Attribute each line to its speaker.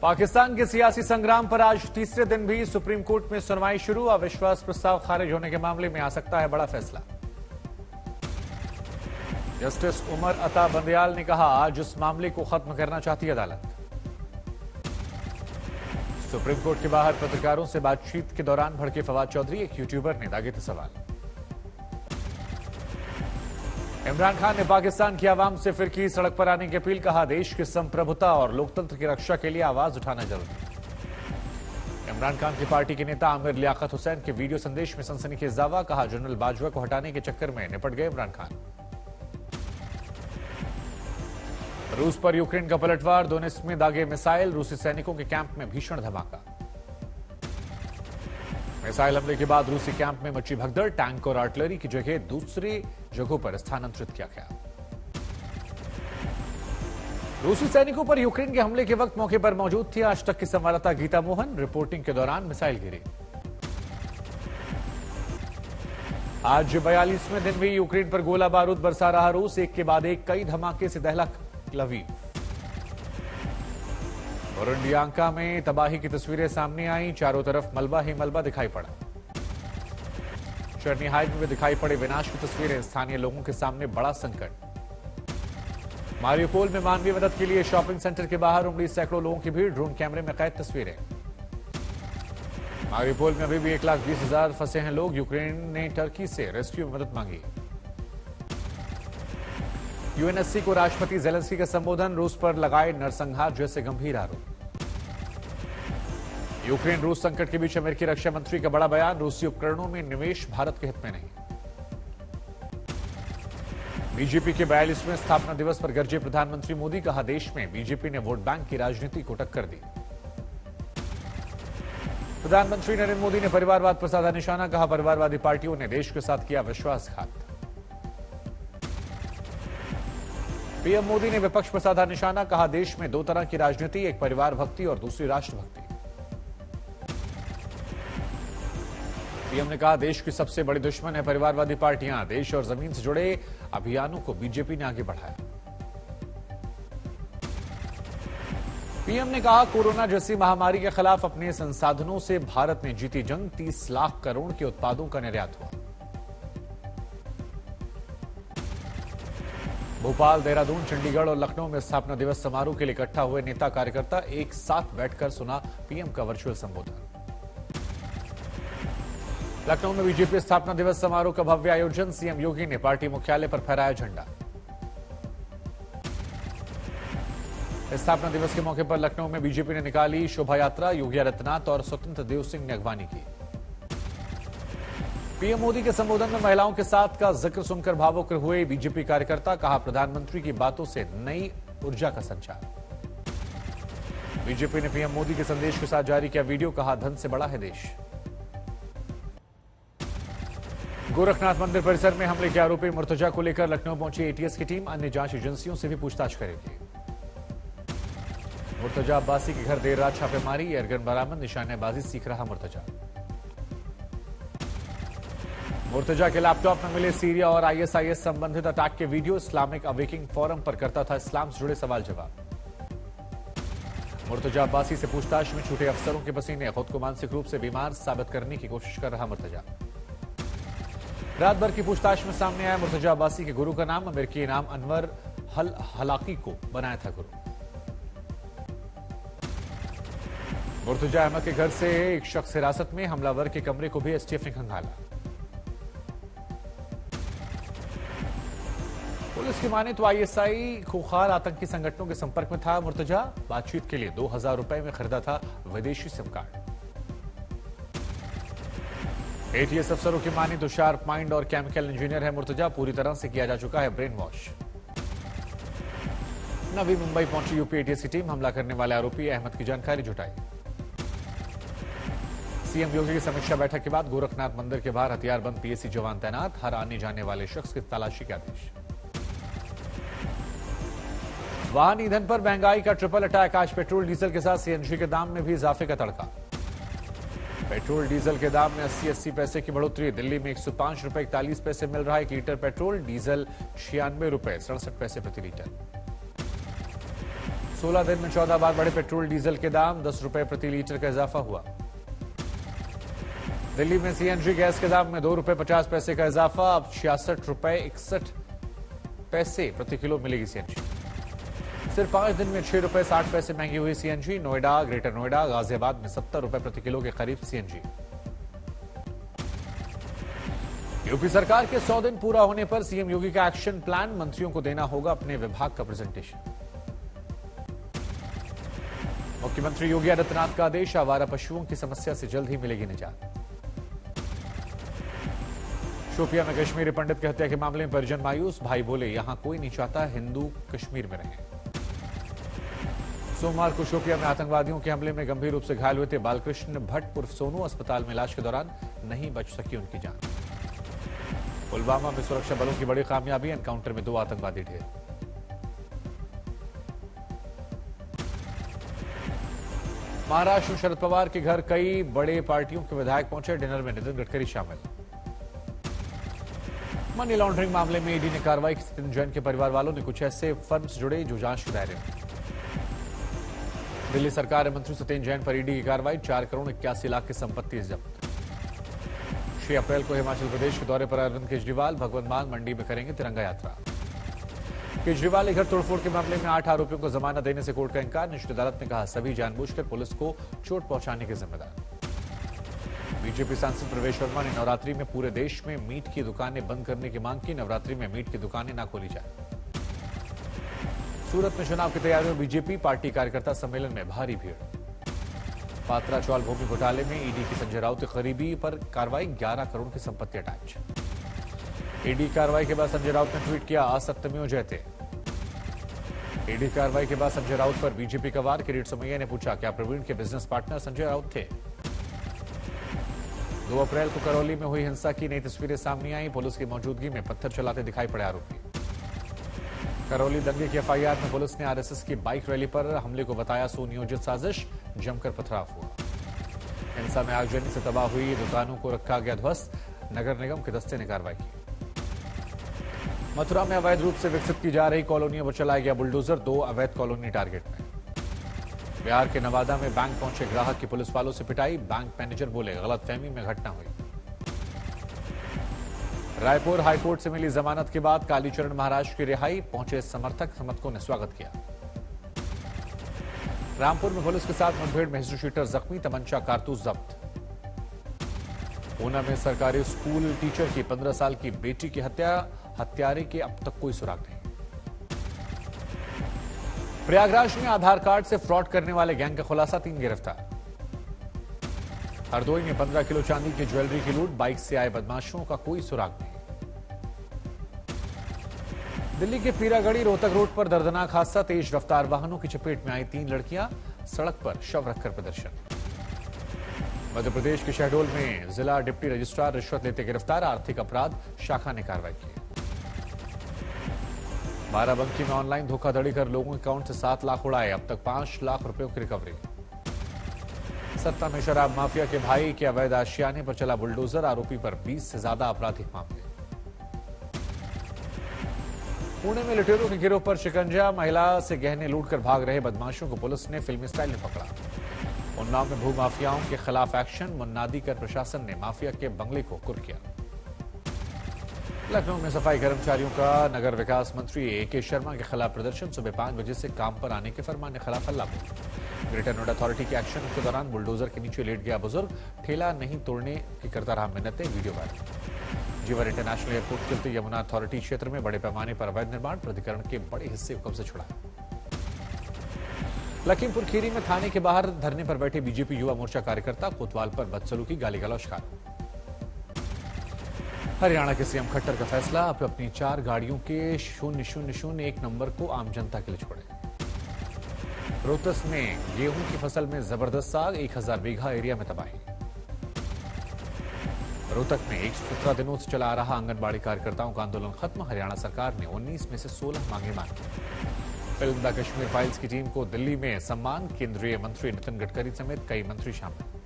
Speaker 1: पाकिस्तान के सियासी संग्राम पर आज तीसरे दिन भी सुप्रीम कोर्ट में सुनवाई शुरू। अविश्वास प्रस्ताव खारिज होने के मामले में आ सकता है बड़ा फैसला। जस्टिस उमर अता बंदयाल ने कहा, आज इस मामले को खत्म करना चाहती अदालत। सुप्रीम कोर्ट के बाहर पत्रकारों से बातचीत के दौरान भड़के फवाद चौधरी। एक यूट्यूबर ने दागे थे सवाल। इमरान खान ने पाकिस्तान की आवाम से फिर की सड़क पर आने की अपील। कहा, देश की संप्रभुता और लोकतंत्र की रक्षा के लिए आवाज उठाना जरूरी। इमरान खान की पार्टी के नेता आमिर लियाकत हुसैन के वीडियो संदेश में सनसनीखेज दावा। कहा, जनरल बाजवा को हटाने के चक्कर में निपट गए इमरान खान। रूस पर यूक्रेन का पलटवार। दोनेत्स्क में दागे मिसाइल। रूसी सैनिकों के कैंप में भीषण धमाका। मिसाइल हमले के बाद रूसी कैंप में मची भगदड़। टैंक और आर्टिलरी की जगह दूसरी जगहों पर स्थानांतरित किया गया। रूसी सैनिकों पर यूक्रेन के हमले के वक्त मौके पर मौजूद थी आज तक की संवाददाता गीता मोहन। रिपोर्टिंग के दौरान मिसाइल गिरी। आज 42वें दिन भी यूक्रेन पर गोला बारूद बरसा रहा रूस। एक के बाद एक कई धमाके से दहला लवीव। बुरुंडियांका में तबाही की तस्वीरें सामने आई। चारों तरफ मलबा ही मलबा दिखाई पड़ा। चर्निहाइव में दिखाई पड़े विनाश की तस्वीरें। स्थानीय लोगों के सामने बड़ा संकट। मारियोपोल में मानवीय मदद के लिए शॉपिंग सेंटर के बाहर उमड़ी सैकड़ों लोगों की भीड़। ड्रोन कैमरे में कैद तस्वीरें। मारियोपोल में अभी भी 1,20,000 फंसे हैं लोग। यूक्रेन ने टर्की से रेस्क्यू में मदद मांगी। यूएनएससी को राष्ट्रपति जेलेंस्की का संबोधन। रूस पर लगाए नरसंहार जैसे गंभीर आरोप। यूक्रेन रूस संकट के बीच अमेरिकी रक्षा मंत्री का बड़ा बयान। रूसी उपकरणों में निवेश भारत के हित में नहीं। बीजेपी के 42वें स्थापना दिवस पर गरजे प्रधानमंत्री मोदी। कहा, देश में बीजेपी ने वोट बैंक की राजनीति को टक्कर दी। प्रधानमंत्री नरेंद्र मोदी ने परिवारवाद पर साधा निशाना। कहा, परिवारवादी पार्टियों ने देश के साथ किया विश्वासघात। पीएम मोदी ने विपक्ष पर साधा निशाना। कहा, देश में दो तरह की राजनीति, एक परिवार भक्ति और दूसरी राष्ट्रभक्ति। पीएम ने कहा, देश की सबसे बड़ी दुश्मन है परिवारवादी पार्टियां। देश और जमीन से जुड़े अभियानों को बीजेपी ने आगे बढ़ाया। पीएम ने कहा, कोरोना जैसी महामारी के खिलाफ अपने संसाधनों से भारत ने जीती जंग। 30 लाख करोड़ के उत्पादों का निर्यात हुआ। भोपाल, देहरादून, चंडीगढ़ और लखनऊ में स्थापना दिवस समारोह के लिए इकट्ठा हुए नेता कार्यकर्ता एक साथ बैठकर सुना पीएम का वर्चुअल संबोधन। लखनऊ में बीजेपी स्थापना दिवस समारोह का भव्य आयोजन। सीएम योगी ने पार्टी मुख्यालय पर फहराया झंडा। स्थापना दिवस के मौके पर लखनऊ में बीजेपी ने निकाली शोभा यात्रा। योगी आदित्यनाथ और स्वतंत्र देव सिंह ने अगवानी की। पीएम मोदी के संबोधन में महिलाओं के साथ का जिक्र सुनकर भावुक हुए बीजेपी कार्यकर्ता। कहा, प्रधानमंत्री की बातों से नई ऊर्जा का संचार। बीजेपी ने पीएम मोदी के संदेश के साथ जारी किया वीडियो। कहा, धन से बड़ा है देश। गोरखनाथ मंदिर परिसर में हमले के आरोपी मुर्तजा को लेकर लखनऊ पहुंची एटीएस की टीम। अन्य जांच एजेंसियों से भी पूछताछ करेगी। मुर्तजा अब्बासी के घर देर रात छापेमारी। एयरगन बरामद। निशानेबाजी सीख रहा मुर्तजा। मुर्तजा के लैपटॉप में मिले सीरिया और आईएसआईएस संबंधित अटैक के वीडियो। इस्लामिक अवेकिंग फोरम पर करता था इस्लाम से जुड़े सवाल जवाब। मुर्तजा अब्बासी से पूछताछ में छूटे अफसरों के पसीने। खुद को मानसिक रूप से बीमार साबित करने की कोशिश कर रहा मुर्तजा। रात भर की पूछताछ में सामने आया मुर्तजा अब्बासी के गुरु का नाम। अमेरिकी नाम अनवर हलाकी को बनाया था गुरु। मुर्तजा अहमद के घर से एक शख्स हिरासत में। हमलावर के कमरे को भी एसटीएफ ने खंगाला। पुलिस की माने तो आईएसआई खूंखार आतंकी संगठनों के संपर्क में था मुर्तजा। बातचीत के लिए 2,000 रुपए में खरीदा था विदेशी सिम कार्ड। एटीएस अफसरों की माने तो शार्प माइंड और केमिकल इंजीनियर है मुर्तजा। पूरी तरह से किया जा चुका है ब्रेन वॉश। नवी मुंबई पहुंची यूपी एटीएस की टीम। हमला करने वाले आरोपी अहमद की जानकारी जुटाई। सीएम योगी की समीक्षा बैठक के बाद गोरखनाथ मंदिर के बाहर हथियारबंद पीएसी जवान तैनात। हर आने जाने वाले शख्स की तलाशी के आदेश। वाहन ईंधन पर महंगाई का ट्रिपल अटैक। आज पेट्रोल डीजल के साथ सीएनजी के दाम में भी इजाफे का तड़का। पेट्रोल डीजल के दाम में 80 पैसे की बढ़ोतरी। दिल्ली में 105 रुपए 41 पैसे मिल रहा है 1 लीटर पेट्रोल। डीजल 96 रुपए 67 पैसे प्रति लीटर। 16 दिन में 14 बार बढ़े पेट्रोल डीजल के दाम, 10 रुपए प्रति लीटर का इजाफा हुआ। दिल्ली में सीएनजी गैस के दाम में 2 रुपए 50 पैसे का इजाफा, अब 66 रुपए 61 पैसे प्रति किलो मिलेगी सीएनजी। सिर्फ 5 दिन में 6 रुपए 60 पैसे महंगी हुई सीएनजी। नोएडा, ग्रेटर नोएडा, गाजियाबाद में 70 रुपए प्रति किलो के करीब सीएनजी। यूपी सरकार के 100 दिन पूरा होने पर सीएम योगी का एक्शन प्लान, मंत्रियों को देना होगा अपने विभाग का प्रेजेंटेशन। मुख्यमंत्री योगी आदित्यनाथ का आदेश, आवारा पशुओं की समस्या से जल्द ही मिलेगी निजात। शोपियां में कश्मीरी पंडित की हत्या के मामले में परिजन मायूस, भाई बोले यहां कोई नहीं चाहता हिंदू कश्मीर में रहे। सोमवार को शोपियां में आतंकवादियों के हमले में गंभीर रूप से घायल हुए थे बालकृष्ण भट्ट उर्फ सोनू, अस्पताल में इलाज के दौरान नहीं बच सकी उनकी जान। पुलवामा में सुरक्षा बलों की बड़ी कामयाबी, एनकाउंटर में 2 आतंकवादी ढेर। महाराष्ट्र में शरद पवार के घर कई बड़े पार्टियों के विधायक पहुंचे, डिनर में नितिन गडकरी शामिल। मनी लॉन्ड्रिंग मामले में ईडी ने कार्रवाई की, सत्येंद्र जैन के परिवार वालों ने कुछ ऐसे फर्म से जुड़े जो जांच के दायरे में। दिल्ली सरकार ने मंत्री सत्येंद्र जैन पर ईडी की कार्रवाई, 4 करोड़ 81 लाख की संपत्ति जब्त। 6 अप्रैल को हिमाचल प्रदेश के दौरे पर अरविंद केजरीवाल, भगवत मान मंडी में करेंगे तिरंगा यात्रा। केजरीवाल के घर तोड़फोड़ के मामले में 8 आरोपियों को जमानत देने से कोर्ट का इंकार, निचली अदालत ने कहा सभी जानबूझकर पुलिस को चोट पहुंचाने के जिम्मेदार। बीजेपी सांसद प्रवेश वर्मा ने नवरात्रि में पूरे देश में मीट की दुकानें बंद करने की मांग की, नवरात्रि में मीट की दुकानें न खोली जाए। सूरत में चुनाव की तैयारियों में बीजेपी पार्टी कार्यकर्ता सम्मेलन में भारी भीड़। पात्रा चौल भूमि घोटाले में ईडी की संजय राउत की करीबी पर कार्रवाई, 11 करोड़ की संपत्ति अटैच। ईडी कार्रवाई के बाद संजय राउत ने ट्वीट किया असत्यमेव जयते। ईडी कार्रवाई के बाद संजय राउत पर बीजेपी का वार, किरीट सोमैया ने पूछा क्या प्रवीण के बिजनेस पार्टनर संजय राउत थे। 2 अप्रैल को करौली में हुई हिंसा की नई तस्वीरें सामने आई, पुलिस की मौजूदगी में पत्थर चलाते दिखाई पड़े आरोपी। करौली दंगे की एफआईआर में पुलिस ने आरएसएस की बाइक रैली पर हमले को बताया सुनियोजित साजिश, जमकर पथराव हुआ। हिंसा में आगजनी से तबाह हुई दुकानों को रखा गया ध्वस्त, नगर निगम के दस्ते ने कार्रवाई की। मथुरा में अवैध रूप से विकसित की जा रही कॉलोनियों पर चलाया गया बुलडोजर, 2 अवैध कॉलोनी टारगेट में। बिहार के नवादा में बैंक पहुंचे ग्राहक की पुलिस वालों से पिटाई, बैंक मैनेजर बोले गलतफहमी में घटना हुई। रायपुर हाईकोर्ट से मिली जमानत के बाद कालीचरण महाराज की रिहाई, पहुंचे समर्थकों ने स्वागत किया। रामपुर में पुलिस के साथ मुठभेड़ में हिस्ट्री शीटर जख्मी, तमंचा कारतूस जब्त। ऊना में सरकारी स्कूल टीचर की 15 साल की बेटी की हत्या, हत्यारे के अब तक कोई सुराग नहीं। प्रयागराज में आधार कार्ड से फ्रॉड करने वाले गैंग का खुलासा, 3 गिरफ्तार। हरदोई में 15 किलो चांदी की ज्वेलरी की लूट, बाइक से आए बदमाशों का कोई सुराग नहीं। दिल्ली के पीरागढ़ी रोहतक रोड पर दर्दनाक हादसा, तेज रफ्तार वाहनों की चपेट में आई 3 लड़कियां, सड़क पर शव रखकर प्रदर्शन। मध्य प्रदेश के शहडोल में जिला डिप्टी रजिस्ट्रार रिश्वत लेते गिरफ्तार, आर्थिक अपराध शाखा ने कार्रवाई की। बाराबंकी में ऑनलाइन धोखाधड़ी कर लोगों के अकाउंट से 7 लाख उड़ाए, अब तक 5 लाख रुपयों की रिकवरी। सत्ता में शराब माफिया के भाई के अवैध आशियाने पर चला बुलडोजर, आरोपी पर 20 से ज्यादा आपराधिक मामले। पुणे में लुटेरों के गिरोह पर शिकंजा, महिला से गहने लूटकर भाग रहे बदमाशों को पुलिस ने फिल्मी स्टाइल में पकड़ा। उन्नाव में भूमाफियाओं के खिलाफ एक्शन, मुन्नादी कर प्रशासन ने माफिया के बंगले को कुर्क किया। लखनऊ में सफाई कर्मचारियों का नगर विकास मंत्री ए.के. शर्मा के खिलाफ प्रदर्शन, सुबह 5 बजे से काम पर आने के फरमान के खिलाफ हल्ला बोल। ग्रेटर नोएडा अथॉरिटी के एक्शन के दौरान बुलडोजर के नीचे लेट गया बुजुर्ग, ठेला नहीं तोड़ने की करता रहा मिन्नतें, वीडियो वायरल। जीवर इंटरनेशनल एयरपोर्ट के चलते यमुना अथॉरिटी क्षेत्र में बड़े पैमाने पर अवैध निर्माण, प्राधिकरण के बड़े हिस्से को कब्जे छुड़ा। लखीमपुर खीरी में थाने के बाहर धरने पर बैठे बीजेपी युवा मोर्चा कार्यकर्ता, कोतवाल पर बदसलूकी, गाली गलौज का। हरियाणा के सीएम खट्टर का फैसला, अब अपनी 4 गाड़ियों के 0001 नंबर को आम जनता के लिए छोड़े। रोहतस में गेहूं की फसल में जबरदस्त आग, 1000 बीघा एरिया में तबाही। रोहतक में 117 दिनों से चला आ रहा आंगनबाड़ी कार्यकर्ताओं का आंदोलन खत्म, हरियाणा सरकार ने 19 में से 16 मांगे मानी। फिल्म द कश्मीर फाइल्स की टीम को दिल्ली में सम्मान, केंद्रीय मंत्री नितिन गडकरी समेत कई मंत्री शामिल।